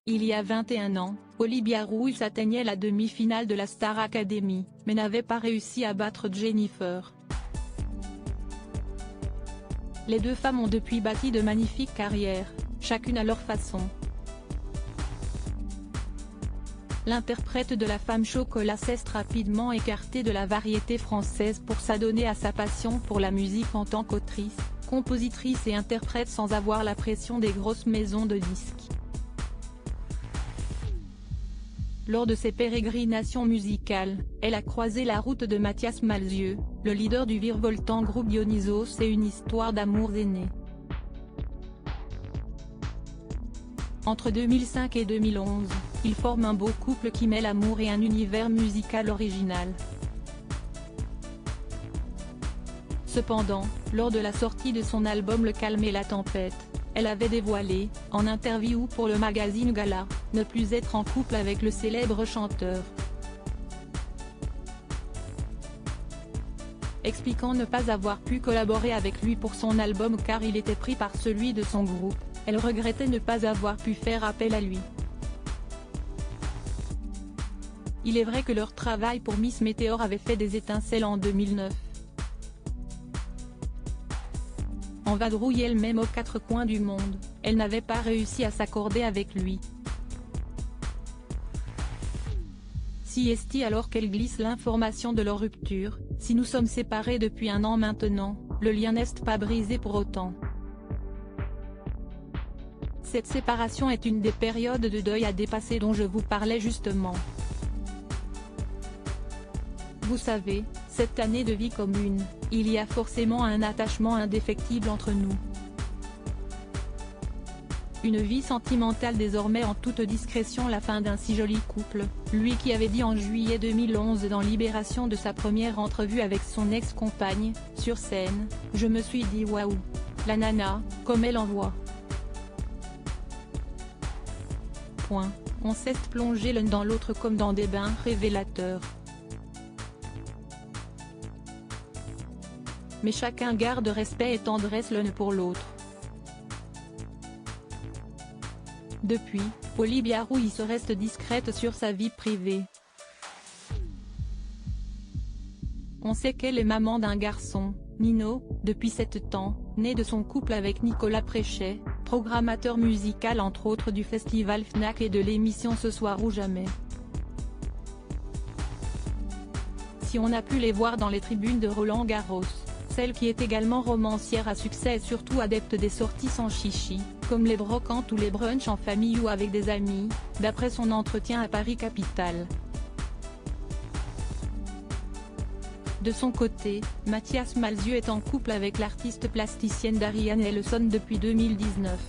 Il y a 21 ans, Olivia Ruiz atteignait la demi-finale de la Star Academy, mais n'avait pas réussi à battre Jennifer. Les deux femmes ont depuis bâti de magnifiques carrières, chacune à leur façon. L'interprète de la femme chocolat s'est rapidement écartée de la variété française pour s'adonner à sa passion pour la musique en tant qu'autrice, compositrice et interprète sans avoir la pression des grosses maisons de disques. Lors de ses pérégrinations musicales, elle a croisé la route de Mathias Malzieu, le leader du virevoltant groupe Dionysos, et une histoire d'amour est née. Entre 2005 et 2011, ils forment un beau couple qui mêle amour et un univers musical original. Cependant, lors de la sortie de son album Le Calme et la Tempête, elle avait dévoilé, en interview pour le magazine Gala, ne plus être en couple avec le célèbre chanteur. Expliquant ne pas avoir pu collaborer avec lui pour son album car il était pris par celui de son groupe, elle regrettait ne pas avoir pu faire appel à lui. Il est vrai que leur travail pour Miss Météor avait fait des étincelles en 2009. En vadrouille elle-même aux quatre coins du monde, elle n'avait pas réussi à s'accorder avec lui. Si est alors qu'elle glisse l'information de leur rupture, si nous sommes séparés depuis 1 an maintenant, le lien n'est pas brisé pour autant. Cette séparation est une des périodes de deuil à dépasser dont je vous parlais justement. Vous savez, cette année de vie commune, il y a forcément un attachement indéfectible entre nous. Une vie sentimentale désormais en toute discrétion, la fin d'un si joli couple, lui qui avait dit en juillet 2011 dans Libération de sa première entrevue avec son ex-compagne, sur scène, « Je me suis dit waouh, la nana, comme elle envoie. Point. On s'est plongé l'un dans l'autre comme dans des bains révélateurs. Mais chacun garde respect et tendresse l'un pour l'autre. » Depuis, Olivia Ruiz reste discrète sur sa vie privée. On sait qu'elle est maman d'un garçon, Nino, depuis 7 ans, né de son couple avec Nicolas Préchet, programmateur musical entre autres du festival Fnac et de l'émission Ce soir ou jamais. Si on a pu les voir dans les tribunes de Roland Garros, celle qui est également romancière à succès et surtout adepte des sorties sans chichi, comme les brocantes ou les brunchs en famille ou avec des amis, d'après son entretien à Paris Capitale. De son côté, Mathias Malzieu est en couple avec l'artiste plasticienne Darian Ellison depuis 2019.